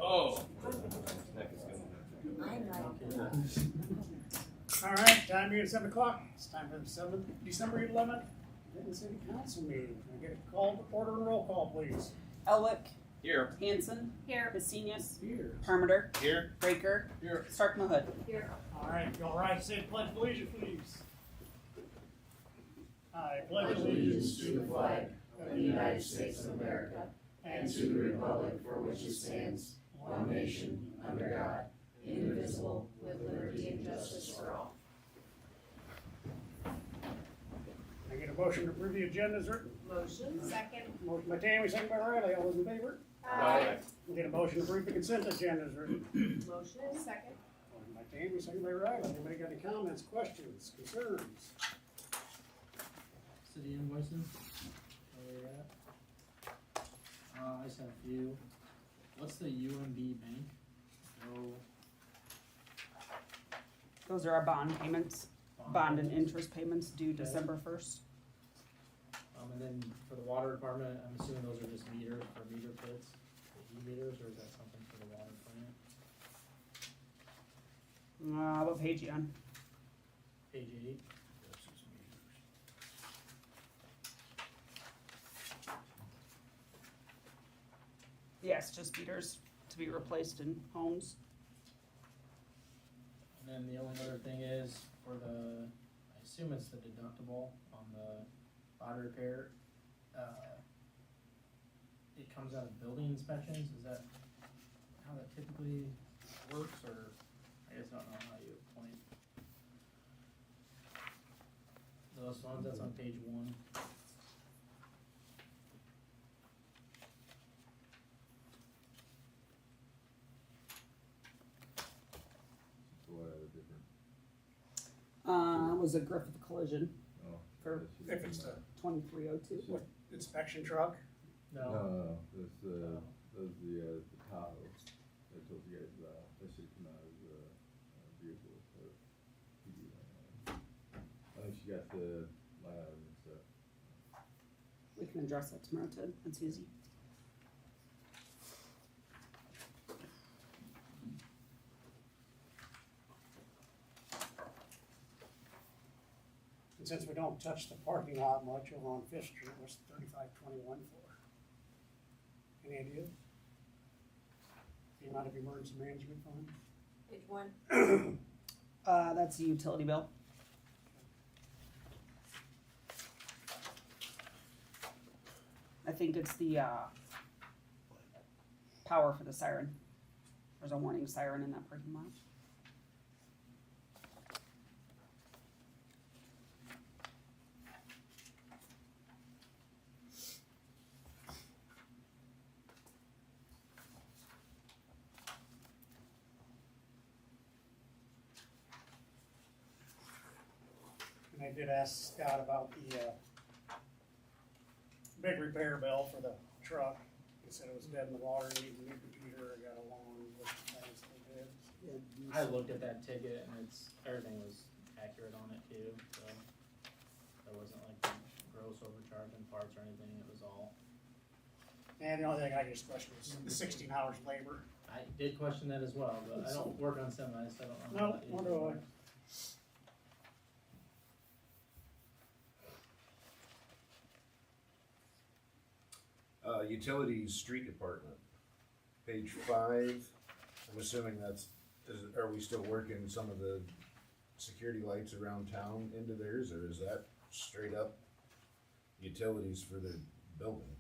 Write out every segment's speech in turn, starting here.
Oh. All right, time being 7 o'clock. It's time for the December 11th Benton City Council meeting. Can I get a call to order and roll call, please? Elwick. Here. Hanson. Here. Vasinius. Here. Parmenter. Here. Breaker. Here. Stark Mahut. Here. All right, y'all rise and say the pledge of allegiance, please. I pledge allegiance to the flag of the United States of America and to the republic for which it stands, one nation, under God, indivisible, with liberty and justice for all. I get a motion to approve the agenda as written. Motion. Second. Motion by Tammy, second by Riley. All those in favor? Aye. I get a motion to approve the consent agenda as written. Motion. Second. Motion by Tammy, second by Riley. Anybody got any comments, questions, concerns? City invoices, where we're at. I just have a few. What's the UMB bank? No. Those are our bond payments, bond and interest payments due December 1st. And then for the water department, I'm assuming those are just meters for meter pits, the e-meters, or is that something for the water plant? What page you on? Page 8. Yes, just meters to be replaced in homes. And then the only other thing is for the, I assume it's the deductible on the body repair. It comes out of building inspections. Is that how that typically works, or I guess I don't know how you point those ones? That's on page 1. Was a Griffith collision for If it's the 2302. inspection truck. No. That's the Tahoe. I told you guys about. That should come out as a vehicle. I think she got the line item and stuff. We can address that tomorrow, Ted. That's easy. And since we don't touch the parking lot much over on Fifth Street, what's 3521 for? Any idea? The amount of emergency management fund? Page 1. That's the utility bill. I think it's the power for the siren. There's a warning siren in that parking lot. And I did ask Scott about the big repair bill for the truck. He said it was dead in the water, needs a new computer. I got a long list of things they did. I looked at that ticket and everything was accurate on it too, so there wasn't like gross overcharge in parts or anything, it was all. And the only thing I just questioned was the 16 hours labor. I did question that as well, but I don't work on semis, so I don't know. No, how that nor usually do I. works. Utilities, street department, page 5. I'm assuming are we still working some of the security lights around town into theirs, or is that straight up utilities for the building?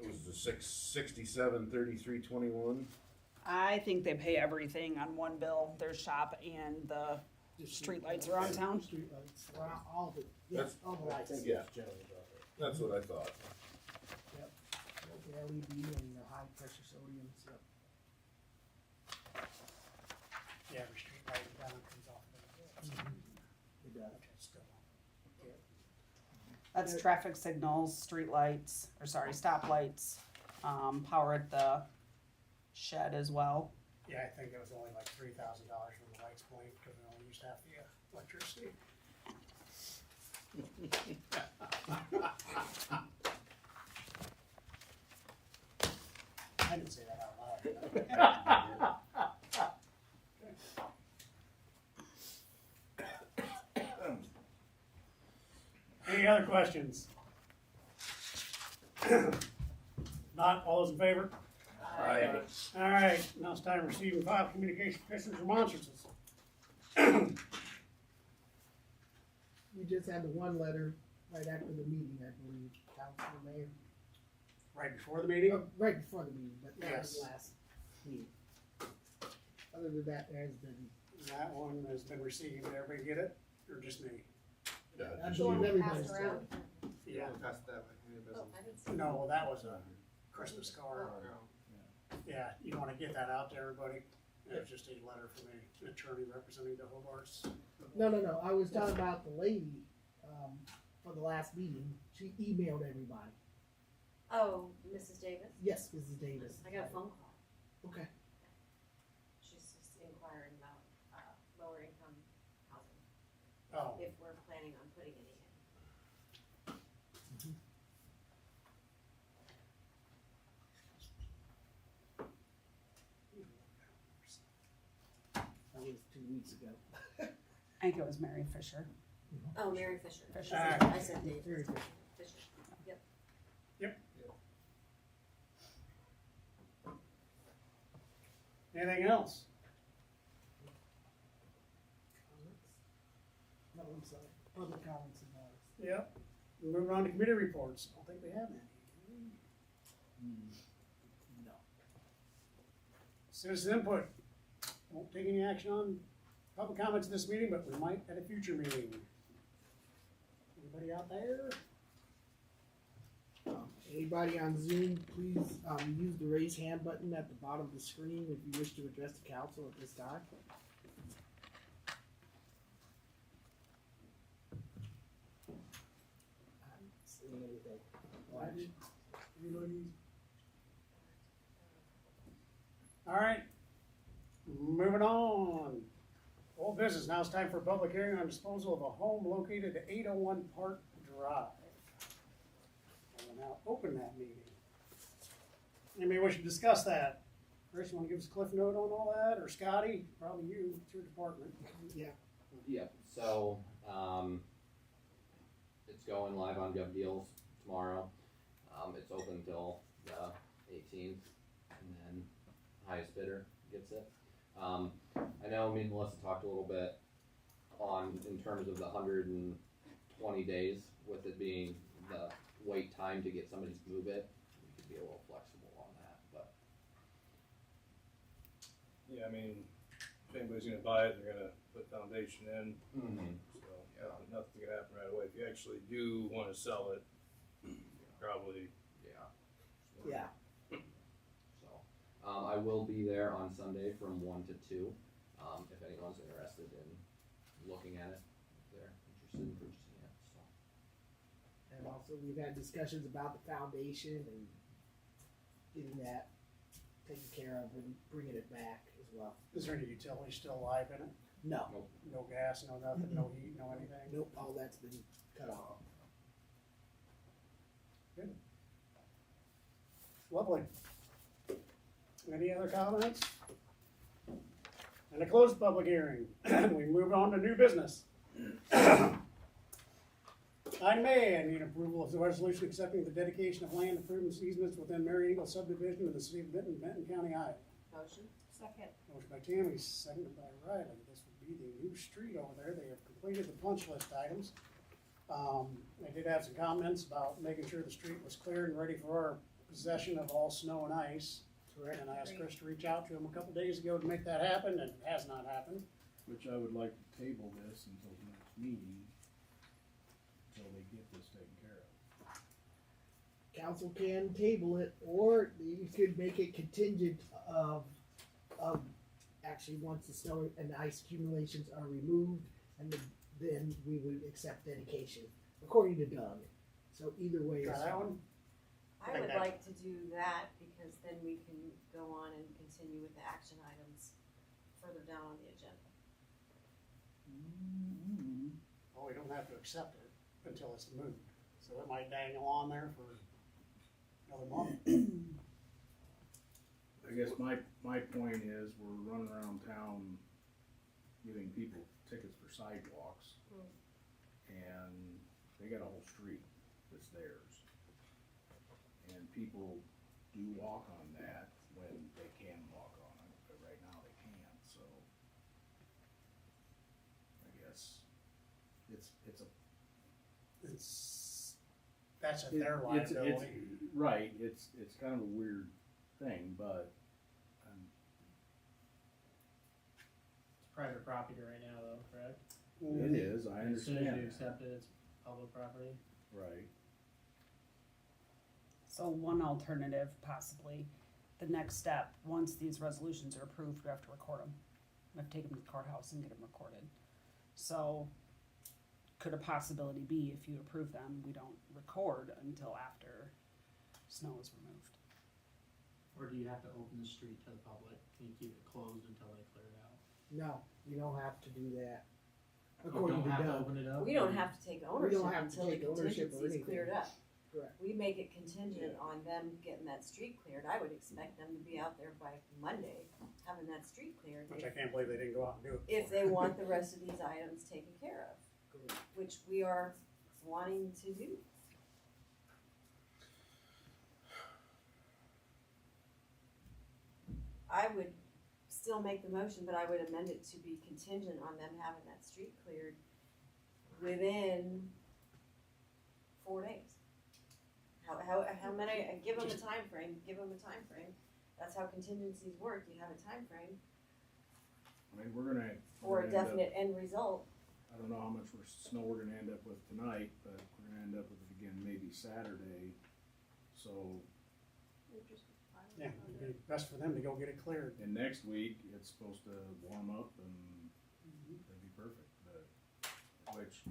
It was the 667-3321. I think they pay everything on one bill, their shop and the street lights around town. Street lights, around all the, yes, all the lights. Yeah, that's what I thought. Yep. The LED and the high pressure sodium, yep. Yeah, every street light down comes off of it. It does. Okay, still. That's traffic signals, street lights, stop lights, power at the shed as well. Yeah, I think it was only like $3,000 when the lights blinked because we only used half the electricity. Any other questions? Not, all those in favor? Aye. All right, now it's time to receive and file communication commissioners' remonstrances. We just had the one letter right after the meeting, I believe, Council Mayor. Right before the meeting? Right before the meeting, but that was Yes. last meeting. Other than that, there's been, That one has been received. Did everybody get it? Or just me? I Just- believe Passed everybody's around. got it. Yeah. Pass that way. Any Oh, business? I didn't see. No, that was a Christmas card. Oh. Yeah, you wanna get that out to everybody? It was just a letter from an attorney representing the Hobarts. No, I was talking about the lady, for the last meeting, she emailed everybody. Oh, Mrs. Davis? Yes, Mrs. Davis. I got a phone call. Okay. She's just inquiring about, lower income housing, Oh, if we're planning on putting any in. That was 2 weeks ago. I think it was Mary Fisher. Oh, Mary Fisher. Fisher. I said Davis. Very good. Fisher. Yep. anything else? No, I'm sorry. Public comments and matters. Yep. Moving on to committee reports. I don't think we have any. No. Citizen input. Won't take any action on public comments at this meeting, but we might at a future meeting. Anybody out there? Anybody on Zoom, please, use the raise hand button at the bottom of the screen if you wish to address the council at this time. I haven't seen anything. All right. Moving on. Old business. Now it's time for a public hearing on disposal of a home located at 801 Park Drive. I will now open that meeting. Anybody wish to discuss that? Chris, you want to give us a cliff note on all that, or Scotty? Probably you, it's your department. Yeah. Yep, so, it's going live on Gov Deals tomorrow. It's open till the 18th, and then highest bidder gets it. I know me and Melissa talked a little bit in terms of the 120 days, with it being the wait time to get somebody to move it. We could be a little flexible on that, but. Yeah, I mean, if anybody's gonna buy it, they're gonna put foundation in, so, nothing's gonna happen right away. If you actually do wanna sell it, probably. Yeah. So, I will be there on Sunday from 1 to 2, if anyone's interested in looking at it, if they're interested in purchasing it, so. And also, we've had discussions about the foundation and getting that taken care of and bringing it back as well. Is there any utility still alive in it? No, No gas, no nothing, no heat, no anything? nope, all that's been cut off. Lovely. Any other comments? And a closed public hearing. We move on to new business. Item A, I need approval of the resolution accepting the dedication of land improvements easements within Mary Eagle subdivision of the city of Benton, Benton County, Iowa. Motion? Second. Motion by Tammy, seconded by Riley. This would be the new street over there. They have completed the punch list items. I did have some comments about making sure the street was clear and ready for our possession of all snow and ice. Correct. And I asked Chris to reach out to him a couple days ago to make that happen, and it has not happened. Which I would like to table this until the next meeting, until they get this taken care of. Council can table it, or you could make it contingent of actually once the snow and ice accumulations are removed, and then we would accept dedication, according to Doug. So either way is Try that fine. one? I would like to do that, because then we can go on and continue with the action items further down on the agenda. Well, we don't have to accept it until it's moved, so it might dangle on there for another month. I guess my point is, we're running around town giving people tickets for sidewalks. And they got a whole street that's theirs. And people do walk on that when they can walk on it, but right now they can't, so. I guess That's their liability. Right, it's kind of a weird thing, but, It's private property right now though, correct? it is, I As soon as understand you that. accept it, it's public property. Right. So one alternative, possibly, the next step, once these resolutions are approved, we have to record them. We have to take them to the courthouse and get them recorded. So, could a possibility be, if you approve them, we don't record until after snow is removed? Or do you have to open the street to the public? Can you keep it closed until they clear it out? No, you don't have to do that. You According don't to have to Doug. open it up? We don't have to take ownership have to until the take ownership or contingency's cleared anything. up. Correct. We make it contingent on them getting that street cleared. I would expect them to be out there by Monday, having that street cleared. Which I can't believe they didn't go out and do it. If they want the rest of these items taken care of, which we are wanting to do. I would still make the motion, but I would amend it to be contingent on them having that street cleared within 4 days. How many, give them a time frame. That's how contingencies work, you have a time frame I mean, we're gonna. for a end up- definite end result. I don't know how much snow we're gonna end up with tonight, but we're gonna end up with it again maybe Saturday, so. Yeah, it'd be best for them to go get it cleared. And next week, it's supposed to warm up and that'd be perfect, but, which,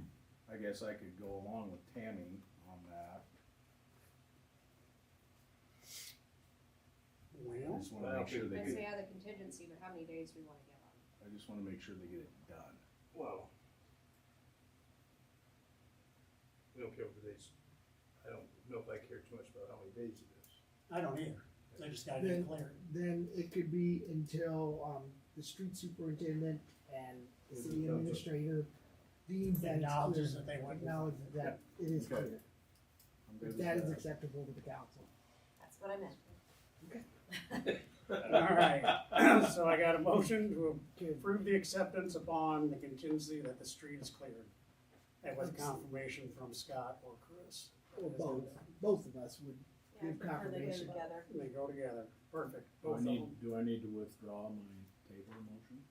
I guess I could go along with Tammy on that. I Well, just wanna make sure they Depends get, on the contingency, but how many days we wanna give them. I just wanna make sure they get it done. Well, we don't care what the days, I don't know if I care too much about how many days it is. I don't either. They just gotta get Then, it cleared. then it could be until, the street superintendent and the Is city it done? administrator deems that it's Acknowledges clear. that they went. Acknowledges that it is Okay. clear. I'm good If with that is that. acceptable to the council. That's what I meant. Alright, so I got a motion to Okay, approve the acceptance upon the contingency that the street is cleared. And with confirmation from Scott or Chris. or both of us would Yeah, I give prefer they go confirmation. together. They go together, perfect, Do I both of need, them. do I need to withdraw my table motion?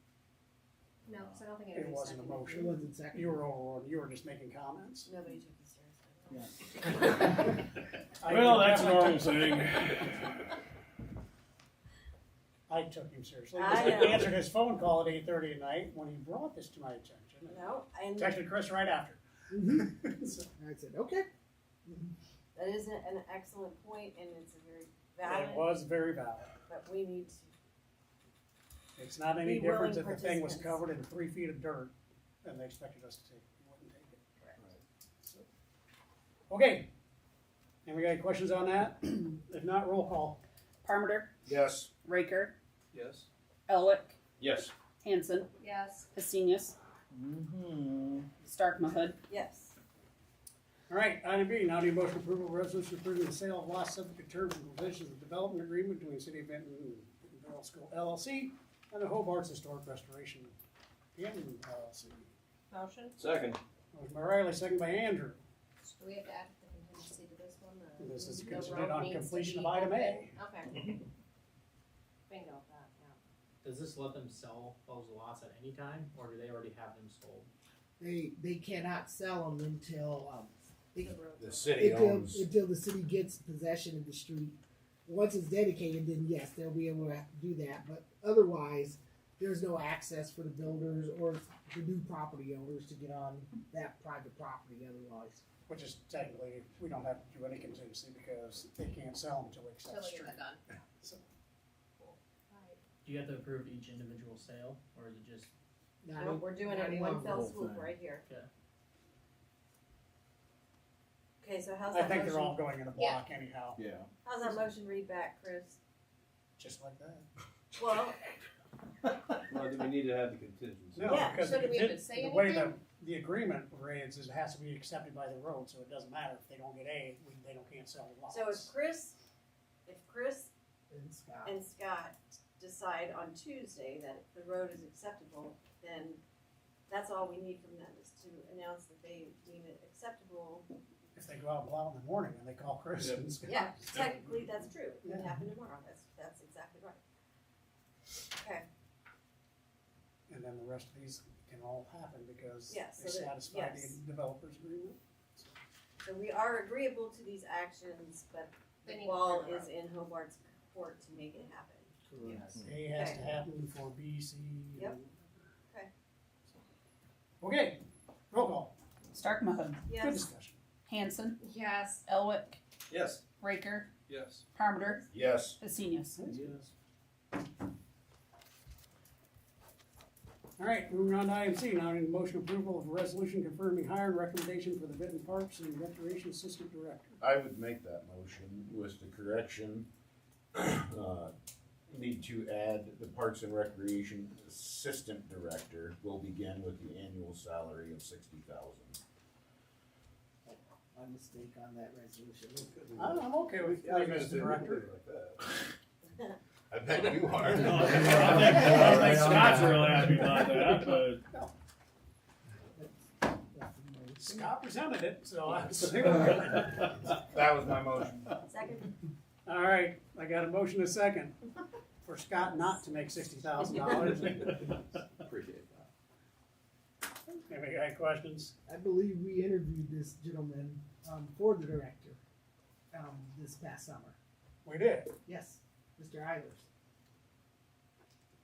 No, cause I don't think It anybody wasn't a seconded. It motion, wasn't second. you were over, you were just making comments. Nobody took you seriously. I Well, took that's a him- normal thing. I took him seriously, I because I know. answered his phone call at 8:30 at night when he brought this to my attention. No, and Texted Chris right after. Mhm. So, I said, okay. that is an excellent point, and it's a very It valid, was very valid. but we need to, It's not any Be willing different if the thing was participants. covered in 3 feet of dirt and they expected us to take it, we wouldn't take it. Correct. So, okay, and we got any questions on that? If not, roll call. Parmenter, Yes. Raker, Yes? Elwick, Yes. Hanson, Yes, Hastenius, Stark Mahud. yes. All right, item B, now need a motion approval of resolution approving the sale of lots subject to terms and conditions of development agreement between City of Benton and Bentonville School LLC and the Hobart's Historic Restoration Benton LLC. motion, Second. Motion by Riley, second by Andrew. do we have to add the contingency to this one, or? This is the considered road on needs to completion be of item A. open? Okay. Bingo, that, yeah. Does this let them sell those lots at any time, or do they already have them sold? They cannot sell them until, The road. The city owns. until the city gets possession of the street. Once it's dedicated, then yes, they'll be able to do that, but otherwise, there's no access for the builders or the new property owners to get on that private property otherwise. Which is technically, we don't have to do any contingency because they can't sell them until we accept the Till we street. get that done. So, Right. Do you have to approve each individual sale, or is it just, Not No, in- we're doing not it in in one one fell whole swoop thing. right here. Okay. Okay, so how's I that think they're all motion, going in a block anyhow. Yeah. how's that motion read back, Chris? Just like that. Well, Well, do we need to have the contingency? No, Yeah, because so do we have the to say the way anything? the agreement reads is it has to be accepted by the road, so it doesn't matter if they don't get A, can't sell the lots. so if Chris And Scott. and Scott decide on Tuesday that the road is acceptable, then that's all we need from them is to announce that they deem it acceptable. If they go out and plow in the morning and they call Chris Yep. and Scott. Yeah, technically, that's true. It can Yeah. happen tomorrow. That's exactly right. Okay, And then the rest of these can all happen because Yeah, they so that- satisfy yes. the developer's agreement. so we are agreeable to these actions, but They the need to ball figure is in Hobart's court to make it happen. Correct. A has to Okay. happen for B, C. and- Yep. Okay. Okay, roll call. Stark Mahon, Good Yes, discussion. Hanson, Yes. Elwick, Yes. Raker, Yes. Parmenter, Yes. Husenius. Yes. All right, moving on to item C, now I need a motion approval of a resolution confirming hire and recommendation for the Benton Parks and Recreation Assistant Director. I would make that motion with the correction. Need to add the Parks and Recreation Assistant Director will begin with the annual salary of $60,000. My mistake on that resolution. I'm okay with Yeah, I was leaving gonna as say, the we can director. leave it like that. I bet you are. I think Scott's real happy about that, but. Scott presented it, so I was. That was my motion. second, All right, I got a motion and a second for Scott not to make $60,000. Appreciate that. Anybody got any questions? I believe we interviewed this gentleman, for the director, this past summer. We did. Yes, Mr. Eilers,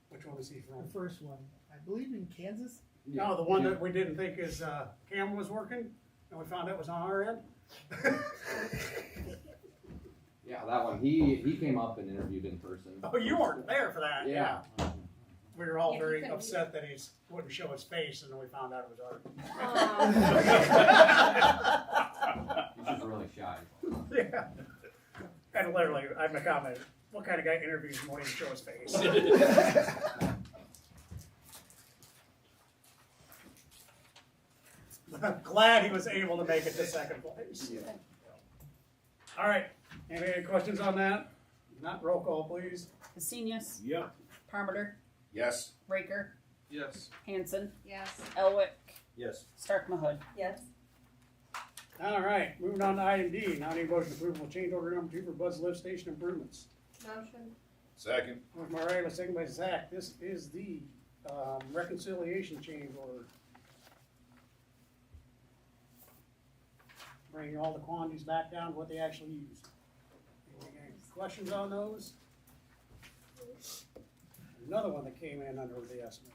Which one was he the from? first one, I believe in Kansas. No, the one that we didn't think his camera was working, and we found out was on our end. Yeah, that one, he came up and interviewed in person. Oh, you weren't there for that. Yeah. We were all Yeah, he very couldn't upset that he wouldn't show his face, and then we found out it was ours. He's just really shy. Yeah. And literally, I have a comment. What kind of guy interviews him when he show his face? I'm glad he was able to make it to second place. All right. Any questions on that? Not roll call, please. Husenius, Yep. Parmenter, Yes. Raker, Yes. Hanson, Yes. Elwick, Yes. Stark Mahon. yes, All right. Moving on to item D. Now I need motion approval of change order number 2 for Bud's Lift Station improvements. Motion. Second. Motion by Riley, second by Zach. This is the reconciliation change order. Bringing all the quantities back down to what they actually used. Any questions on those? Another one that came in under the estimate.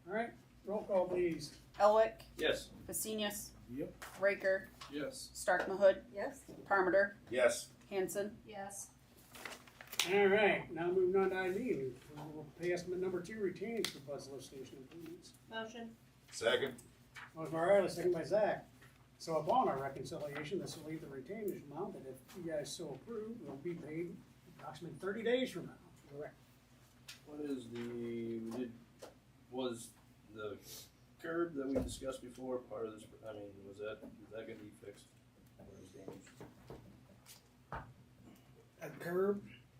All right, roll call please. Elwick, Yes. Husenius, Yep. Raker, Yes. Stark Mahon, yes, Parmenter, Yes. Hanson. Yes. All right, now moving on to item E. We'll pay estimate number 2, retainage for Bud's Lift Station improvements. Motion. Second. Motion by Riley, second by Zach. So upon our reconciliation, this will leave the retainage amount that if you guys so approve, will be paid approximately 30 days from now. Correct. What is was the curb that we discussed before part of this, I mean, is that gonna be fixed? Or is damaged? A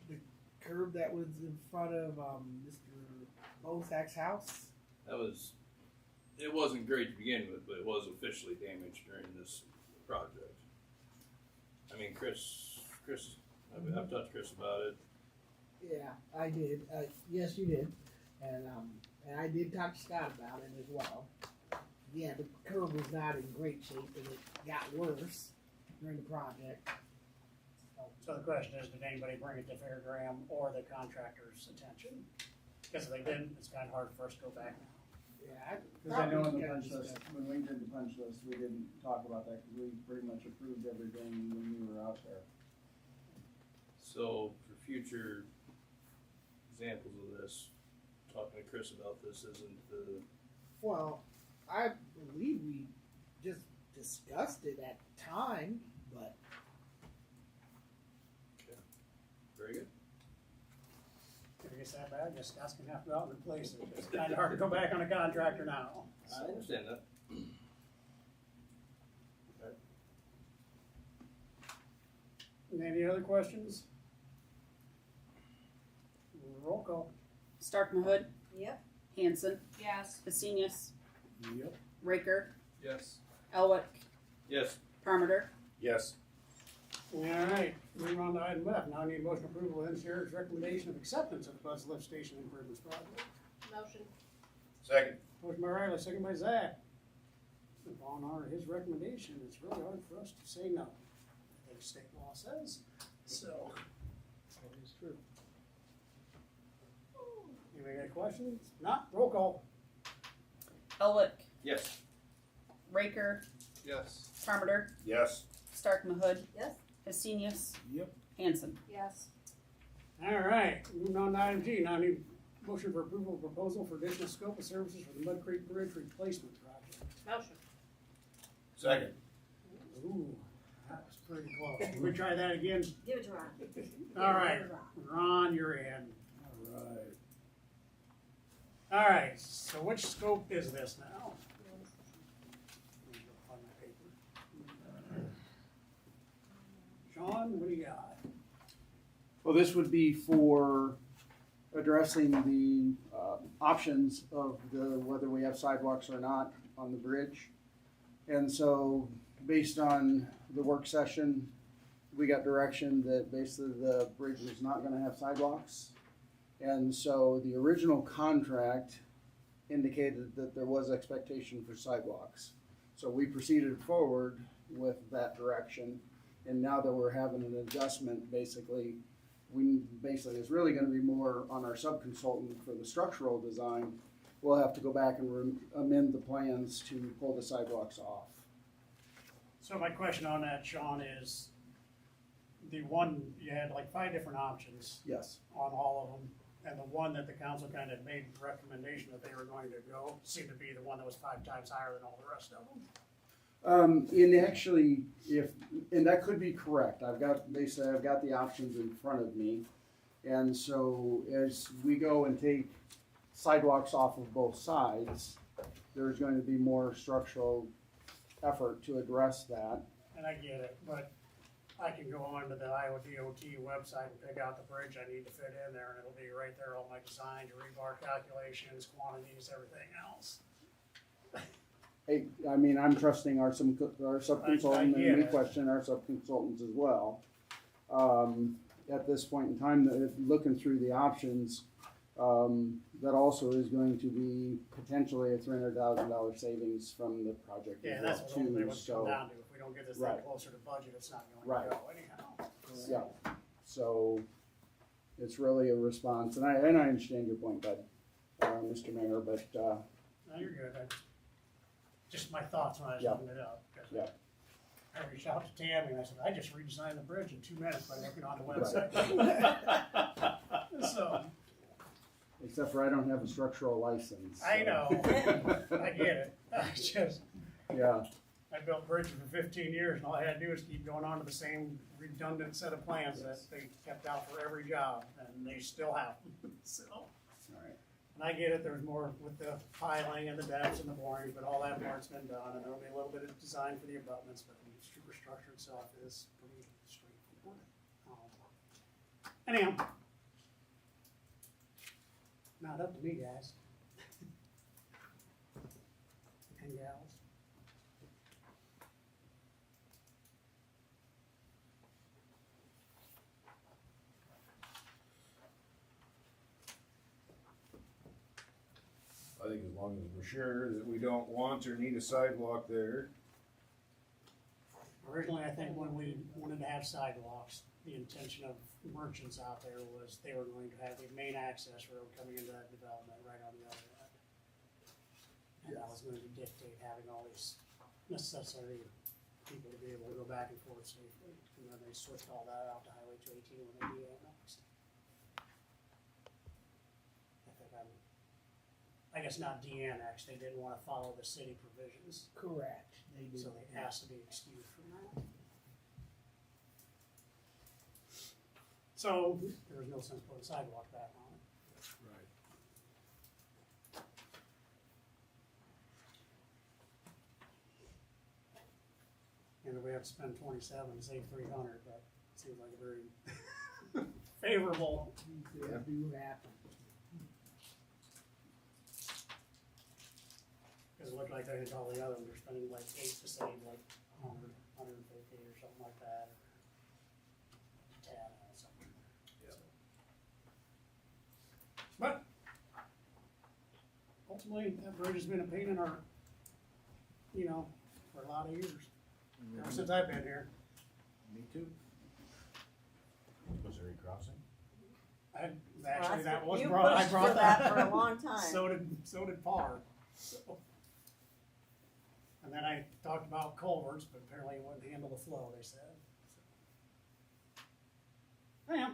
the curb that was in front of, Mr. Bozak's house. It wasn't great to begin with, but it was officially damaged during this project. I mean, Chris, I've talked to Chris about it. Yeah, I did. Yes, you did. And I did talk to Scott about it as well. Yeah, the curb was not in great shape and it got worse during the project. So the question is, did anybody bring it to Fairgram or the contractor's attention? Because if they didn't, it's kind of hard for us to go back now. Yeah, Because I know in the kinda punch list, when we did the punch list, we didn't talk about that, because we pretty much approved everything when we were out there. So for future examples of this, talking to Chris about this isn't the, Well, I believe we just discussed it at the time, but case that bad, just asking have to go out and replace it. It's kinda hard to go back on a contractor now. I understand that. Any other questions? Roll call. Stark Mahood, Yep. Hanson, Yes. Vesenius, Yep. Raker, Yes. Elwick, Yes. Parmenter. Yes. Alright, moving on to item F. Now I need motion approval of engineer's recommendation of acceptance of the bus lift station improvements project. Motion. Second. Motion by Riley, second by Zach. Upon our, his recommendation, it's really hard for us to say no. I think state law says, so. That is true. Anybody got questions? Not, roll call. Elwick, Yes. Raker, Yes. Parmenter, Yes. Stark Mahood, Yes. Vesenius, Yep. Hanson. Yes. Alright, moving on to item G. Now I need motion for approval of proposal for additional scope of services for the Mud Creek Bridge replacement project. Motion. Second. Ooh, that was pretty close. Can we try that again? Give it to Ron. Alright, Ron, you're in. Alright. Alright, so which scope is this now? Let me go find my paper. Sean, what do you got? Well, this would be for addressing the options of whether we have sidewalks or not on the bridge. And so, based on the work session, we got direction that basically the bridge is not gonna have sidewalks. And so the original contract indicated that there was expectation for sidewalks. So we proceeded forward with that direction. And now that we're having an adjustment, basically it's really gonna be more on our sub-consultant for the structural design. We'll have to go back and amend the plans to pull the sidewalks off. So my question on that, Sean, is the one, you had like 5 different options Yes. on all of them. And the one that the council kind of made the recommendation that they were going to go seemed to be the one that was 5 times higher than all the rest of them. And that could be correct. I've got the options in front of me. And so as we go and take sidewalks off of both sides, there's going to be more structural effort to address that. And I get it, but I can go onto the Iowa DOT website and pick out the bridge I need to fit in there, and it'll be right there, all my design, your rebar calculations, quantities, everything else. Hey, I mean, I'm trusting our sub-consultant, I get and we it. question our sub-consultants as well. At this point in time, looking through the options, that also is going to be potentially a $300,000 savings from the project Yeah, as that's well what ultimately too, what's so. come down to. If we don't get this thing Right. closer to budget, it's not going Right. to go anyhow. Yeah, so it's really a response, and I understand your point, Bud, Mr. Mayor, but, No, you're good. Just my thoughts when I was Yeah. looking it up. 'Cause Yeah. I reached out to Tammy and I said, I just redesigned the bridge in 2 minutes by looking on the website. So, except for I don't have a structural license. I so. know, I get it. I just, Yeah, I built bridges for 15 years and all I had to do is keep going on to the same redundant set of plans that they kept out for every job and they still have them. So, all right. and I get it, there's more with the piling and the depths and the borings, but all that part's been done and there'll be a little bit of design for the abutments, but the superstructure itself is pretty straightforward. Anyhow. Not up to me, guys. And gals. I think as long as we're sure that we don't want or need a sidewalk there. Originally, I think when we wanted to have sidewalks, the intention of merchants out there was they were going to have the main access road coming into that development right on the other end. And that was going to dictate having all these necessary people to be able to go back and forth safely. And then they switched all that out to Highway 218 when they de-annexed. I guess not de-annexed, they didn't wanna follow the city provisions, Correct. They do. so they asked to be excused from that. So, there was no sense putting sidewalk back on it. have to spend 27 to save 300, but it seems like a very favorable. They do happen. Cause it looked like I think all the other ones are spending like 8 to save like 100, 150 or something like that. Or 10 or something. Yep. So. But ultimately, that bridge has been a pain in our, for a lot of years, ever since I've been here. Me too. Missouri Crossing? Actually, that was You brought, I pushed brought for that. that for a long time. So did Parr. So. And then I talked about culverts, but apparently it wouldn't handle the flow, they said. So. I am.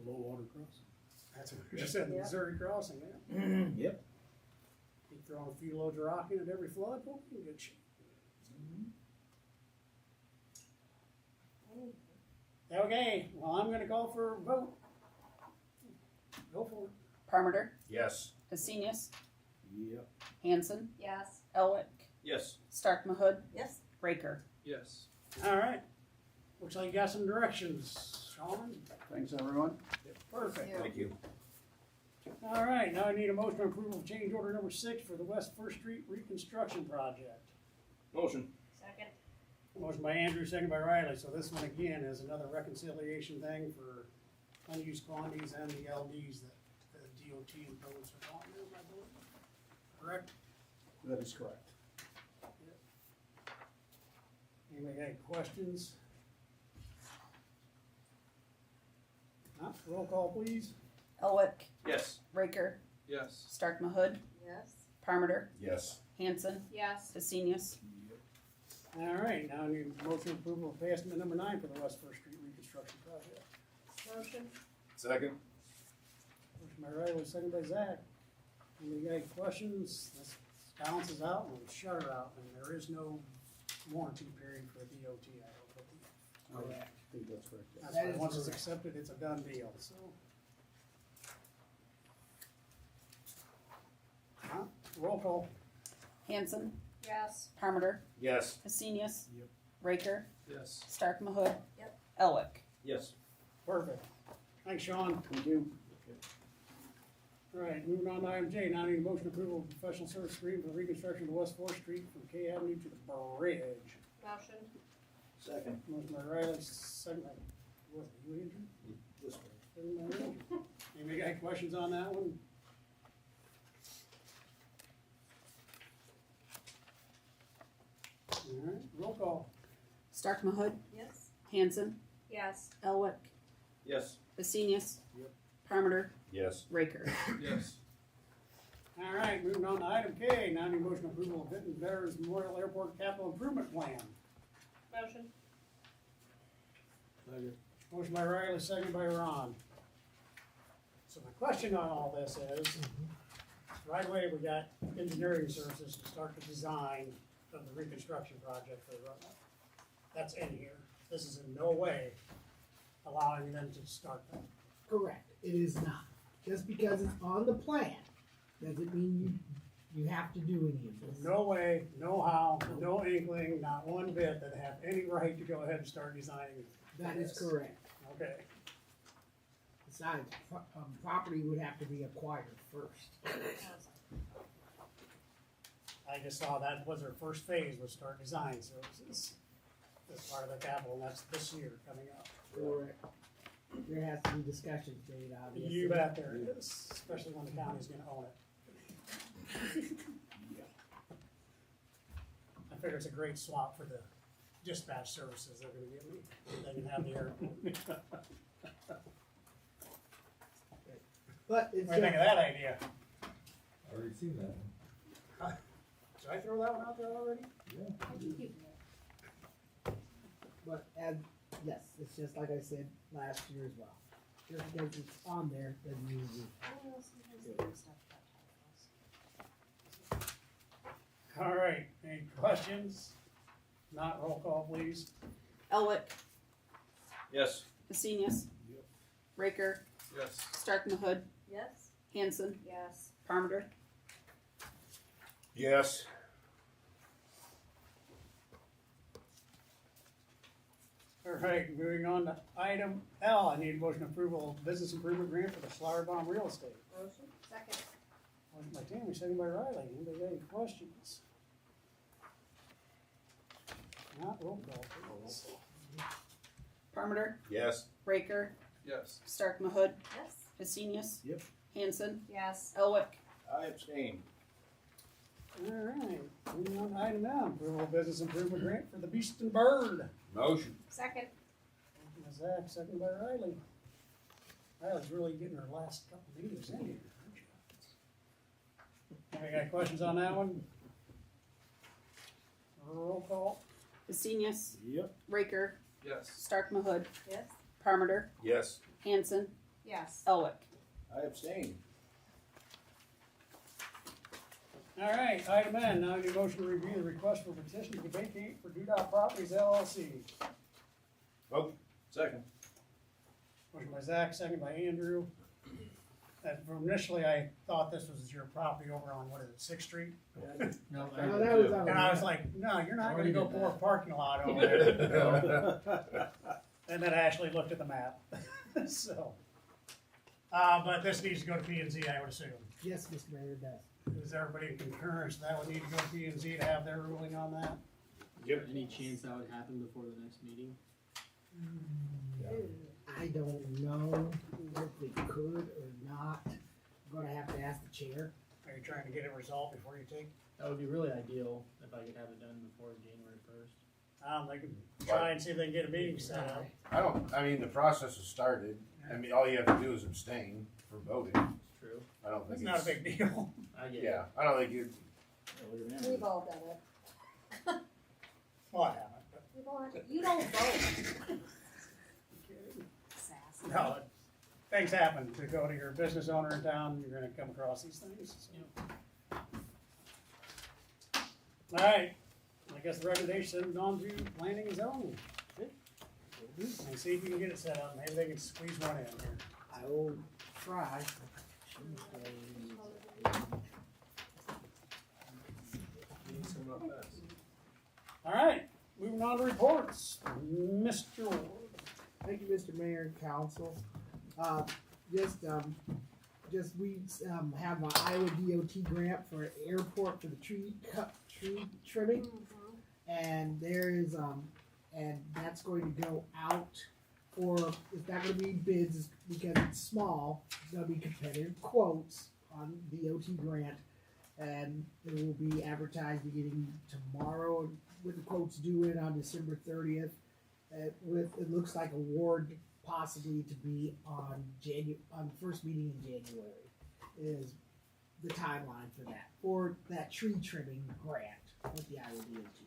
A low water crossing. That's what we just said, the Yep. Missouri crossing, yeah. Yep. Keep throwing a few loads of rock in at every flood, we'll be in good shape. Okay, well, I'm gonna call for a vote. Go for it. Parmenter, Yes. Hessinius, Yep. Hanson, Yes. Elwick, Yes. Stark Mahud, Yes, Raker. Yes. All right. Looks like you got some directions, Sean. Thanks, everyone. Perfect. Yeah. Thank you. All right, now I need a motion of approval of change order number 6 for the West First Street reconstruction project. Motion. Second. Motion by Andrew, second by Riley. So this one again is another reconciliation thing for unused quantities and the LDs that the DOT imposed upon them, I believe. Correct? That is correct. Anybody got any questions? Huh? Roll call, please. Elwick, Yes. Raker, Yes. Stark Mahud, yes. Parmenter, Yes. Hanson, Yes. Hessinius. All right, now I need a motion of approval of pay estimate number 9 for the West First Street reconstruction project. Motion. Second? Motion by Riley, second by Zach. Anybody got any questions? This balances out and we shut her out, and there is no warranty period for DOT, I don't believe. I think that's correct. That's That why is once it's correct. accepted, it's a done deal, so. Huh? Roll call. Hanson, Yes. Parmenter, Yes. Hessinius, Yep. Raker, Yes. Stark Mahud, Yep. Elwick. Yes. Perfect. Thanks, Sean. Thank you. All right, moving on to item J, now I need a motion approval of professional service agreement for reconstruction of West Fourth Street from K Avenue to the bridge. Motion. Second. Motion by Riley, second by, was it you, Andrew? This way. Second by Andrew. Anybody got any questions on that one? All right, roll call. Stark Mahud, Yes. Hanson, Yes. Elwick, Yes. Hessinius, Yep. Parmenter, Yes. Raker. Yes. All right, moving on to item K, now I need a motion approval of Vinton Veterans Memorial Airport Capital Improvement Plan. Motion. Second. Motion by Riley, second by Ron. So my question on all this is, right away, we got engineering services to start the design of the reconstruction project for the runway. That's in here. This is in no way allowing them to start that. Correct, it is not. Just because it's on the plan, doesn't mean you have to do any of this. No way, no how, no inkling, not one bit that have any right to go ahead and start designing. That is this. correct. Okay, Besides, property would have to be acquired first. I just saw that was their first phase, was start design services. That's part of the capital, and that's this year coming up. Correct. There has to be discussions made, obviously. You bet there is, especially when the county's gonna own it. I figure it's a great swap for the dispatch services they're gonna give me, they can have the airport. But it's What do you think of that idea? Already seen that. Did I throw that one out there already? But as, yes, it's just like I said last year as well. Just because it's on there doesn't mean we. All right, any questions? Not roll call, please. Elwick, Yes. Hessinius, Raker, Yes. Stark Mahud, Yes. Hanson, Yes. Parmenter, Yes. Alright, moving on to item L, I need a motion approval of business improvement grant for the Flower Bomb Real Estate. Motion? Second. Motion by Tammy, second by Riley, anybody got any questions? Not roll call, please. Parmenter, Yes. Raker, Yes. Stark Mahut, Yes. Hastinius. Yep. Hanson, Yes. Elwick. I abstain. Alright, moving on to item M, approval of business improvement grant for the Beast and Bird. Motion. Second. Motion by Zach, second by Riley. Riley's really getting her last couple meetings in here, aren't you? Anybody got questions on that one? Roll call. Hastinius, Yep. Raker, Yes. Stark Mahut, Yes. Parmenter, Yes. Hanson, Yes. Elwick. I abstain. Alright, item N, now I need a motion to review the request for petition to vacate for Dudot Properties LLC. Vote. Second. Motion by Zach, second by Andrew. Initially, I thought this was your property over on, what is it, Sixth Street? No, No, that was And I was like, no, you're not gonna go pour a parking lot over there. And then I actually looked at the map, so. But this needs to go to P and Z, I would assume. Yes, Mr. Mayor, it does. Is everybody in concurrence that would need to go to P and Z to have their ruling on that? Any chance that would happen before the next meeting? I don't know if we could or not. I'm gonna have to ask the chair. Are you trying to get it resolved before you take? That would be really ideal if I could have it done before January 1st. They can try and see if they can get a meeting set up. I mean, the process has started. I mean, all you have to do is abstain for voting. It's true. I don't think It's not a big deal. I get Yeah, I don't think you, We've all done it. Well, I haven't, but. We've all, you don't vote. Sassy. No, things happen to go to your business owner in town, you're gonna come across these things. So. Alright, I guess the recommendation is on to planning and zoning. And see if you can get it set up, maybe they can squeeze one in here. I will try. Alright, moving on to reports, Mr. Ward. Thank you, Mr. Mayor and Council. We have an Iowa DOT grant for an airport for the tree trimming. And there is, and that's going to go out for, it's not gonna be bids because it's small. It's gonna be competitive quotes on DOT grant. And it will be advertised beginning tomorrow with the quotes due in on December 30th. It looks like award possibly to be on first meeting in January is the timeline for that tree trimming grant with the Iowa DOT.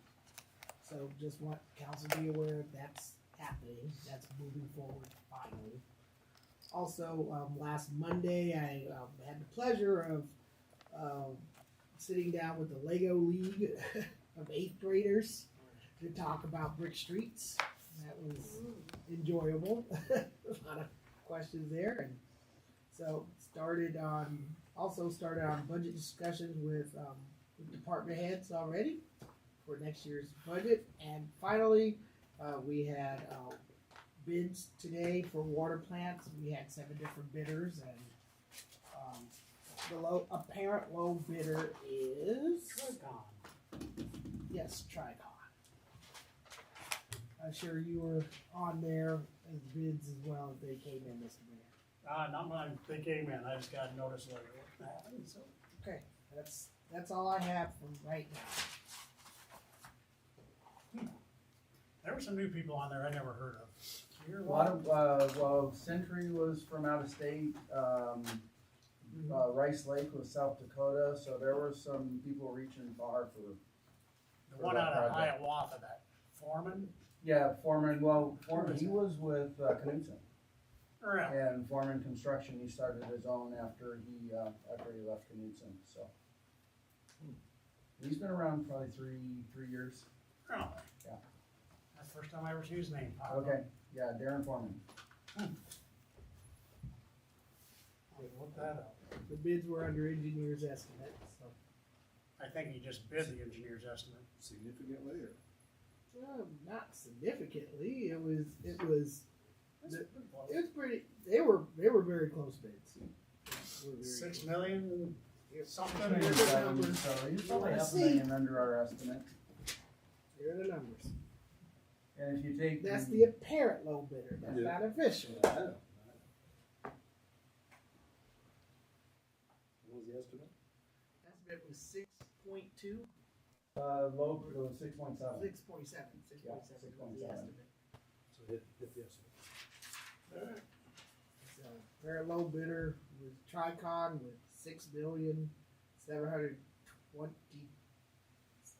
So just want council to be aware that's happening, that's moving forward finally. Also, last Monday I had the pleasure of sitting down with the Lego League of 8th graders to talk about brick streets. That was enjoyable. A lot of questions there, and so started on budget discussions with department heads already for next year's budget, and finally we had bids today for water plants. We had 7 different bidders, and the apparent low bidder is yes, Tricon. I'm sure you were on there as bids as well if they came in, Mr. Mayor. Not mine, they came in, I just got notice later what happened, so. Okay, that's all I have from right now. There were some new people on there I never heard of. You hear A lot of, Century was from out of state, Rice Lake was South Dakota, so there were some people reaching far for. The one out of Hiawatha, that Foreman? Yeah, Foreman, he was with Knudsen. Really? And Foreman Construction, he started his own after he left Knudsen, so. He's been around probably three years. Really? Yeah. That's the first time I ever seen his name. Okay, yeah, Darren Foreman. I'll look that up. The bids were under engineer's estimate, so. I think he just bid the engineer's estimate. Significantly, or? Not significantly. It was That's The- pretty close. it was pretty. They were very close bids. They were very 6 close. million, something. So you're probably half a million under our estimate. Here are the numbers. And if you take. That's the apparent low bidder. That's Yeah. not official. What was the estimate? Estimate was 6.2, Low, it was 6.7. 6.7, 6.7 Yeah, was the 6.7. estimate. So hit the estimate. So apparent low bidder was Tricon with 6,720,000.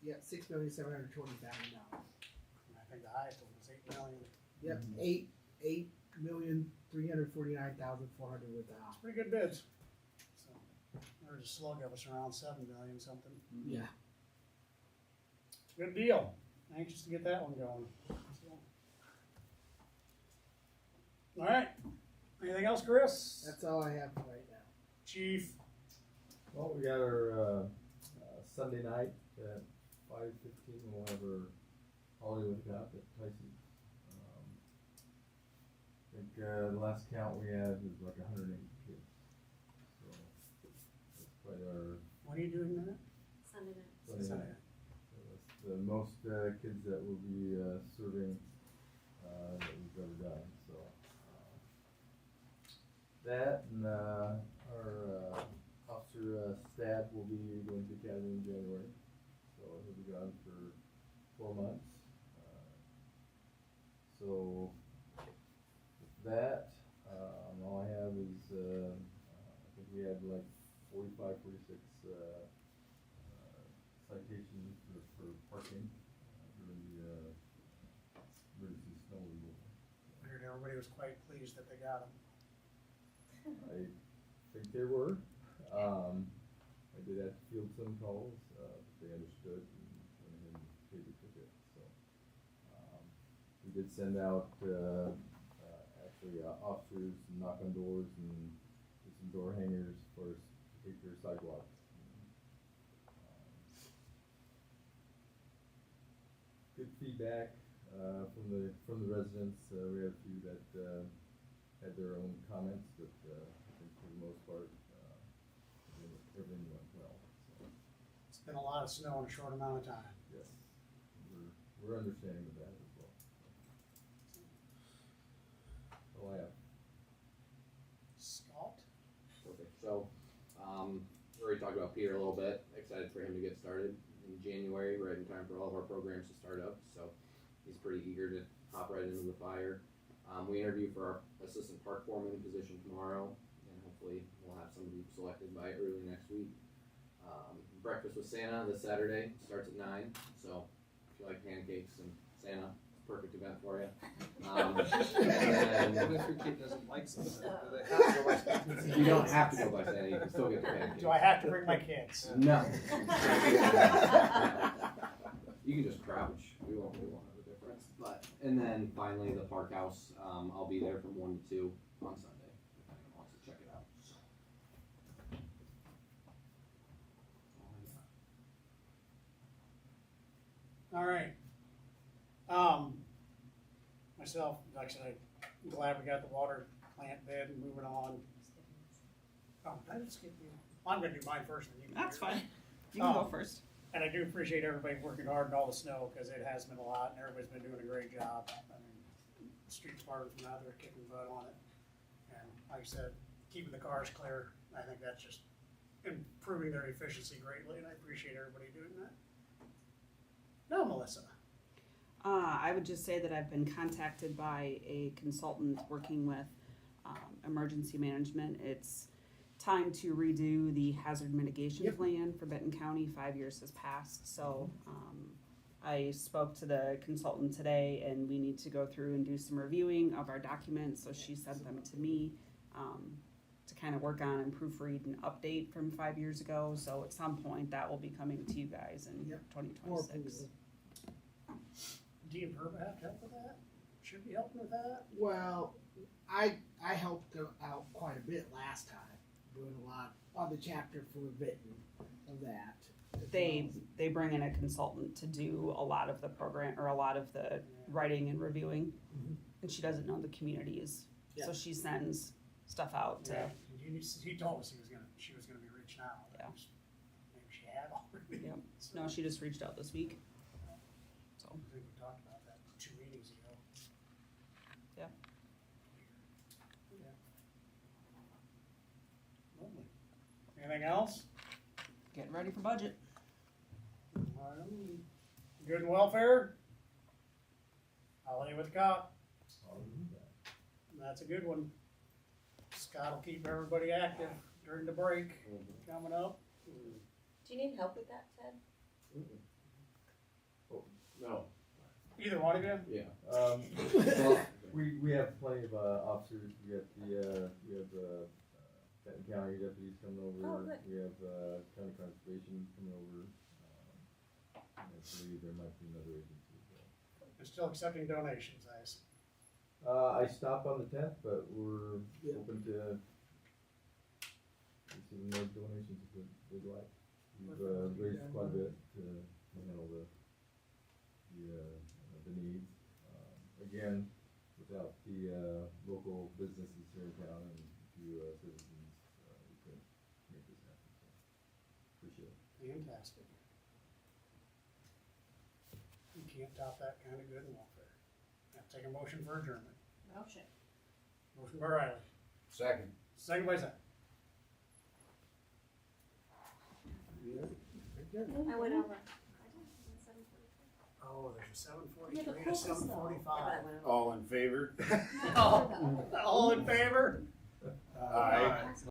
Yeah, $6,720,000. I think the highest one was 8 million. Yep, Mhm. 8,349,400 with the It's hop. pretty good bids. So, there's a slug of us around 7 million something. Yeah. Good deal. Anxious to get that one going. So. All right. Anything else, Chris? That's all I have right now. Chief. Well, we got our, Sunday night at 5:15, we'll have our Hollywood Cup at Tyson's. I think, the last count we had was like 180 kids. So, that's quite our When are you doing that? Sunday night. Sunday night. So that's the most, kids that will be, serving, that we've ever done, so. That and, our, officer, Stab will be going to the academy in January, so he'll be gone for 4 months. So, with that, all I have is, I think we had like 45, 46, citations for parking, during the, emergency snow removal. I heard everybody was quite pleased that they got them. I think they were. I did have to field some calls, but they understood and went ahead and paid the ticket, so. We did send out, actually, officers to knock on doors and get some door hangers for us to take their sidewalks. Good feedback, from the residents. We had a few that, had their own comments, but, I think for the most part, everything went well, so, It's been a lot of snow in a short amount of time. yes. We're understanding of that as well. Oh, yeah. Scott? Perfect. So, we already talked about Peter a little bit. Excited for him to get started in January, right in time for all of our programs to start up. So, he's pretty eager to hop right into the fire. We interview for our assistant park foreman position tomorrow, and hopefully we'll have somebody selected by early next week. Breakfast with Santa this Saturday starts at 9. So, if you like pancakes and Santa, it's a perfect event for you. What if your kid doesn't like something? Do they have to go by Santa? You don't have to go by Santa. You can still get the pancakes. Do I have to bring my kids? No. You can just crouch. We won't know the difference. But and then finally the park house. I'll be there from 1 to 2 on Sunday if anyone wants to check it out. All right. Myself, like I said, I'm glad we got the water plant bid and moving on. Oh, did I just skip you? I'm gonna do mine first and you can do That's yours. fine. You can go Oh. first. And I do appreciate everybody working hard in all the snow, cause it has been a lot and everybody's been doing a great job. I mean, the street department's been out there kicking butt on it. And like I said, keeping the cars clear, I think that's just improving their efficiency greatly, and I appreciate everybody doing that. Now, Melissa. I would just say that I've been contacted by a consultant working with emergency management. It's time to redo the hazard mitigation Yep. plan for Benton County. 5 years has passed, so I spoke to the consultant today, and we need to go through and do some reviewing of our documents. So she sent them to me to kind of work on and proofread and update from 5 years ago. So at some point, that will be coming to you guys in Yep. More 2026. approval. Do you have to help with that? Should be helping with that? Well, I helped out quite a bit last time, doing a lot on the chapter for Benton of that. they bring in a consultant to do a lot of the program, or a lot of the writing and reviewing. And she doesn't know the communities, so Yeah. she sends stuff out to, Yeah, he told us she was gonna be reaching out. Yeah. Maybe she had already. Yep. So, no, she just reached out this week. So, I think we talked about that 2 meetings ago. Yeah. Yeah. Lovely. Anything else? getting ready for budget. Good and welfare? I'll lay with the cop. That's a good one. Scott will keep everybody active during the break coming up. Do you need help with that, Ted? No. Either one of you? Yeah. Well, we have plenty of officers. We have Benton County deputies coming over. Oh, good. We have county conservation coming over. I believe there might be another agency as well. They're still accepting donations, I assume. I stop on the 10th, but we're open to receiving more donations if they'd like. We've raised quite a bit to handle the needs. Again, without the local businesses here in town and a few citizens, we couldn't make this happen. So appreciate it. Fantastic. You can't top that kind of good and welfare. Have to take a motion for adjournment. Motion. Motion by Riley, Second. second by Zach. I went over. Oh, there's a 7:43 Yeah, the and a closest though. 7:45. All in favor? All in favor? Aye.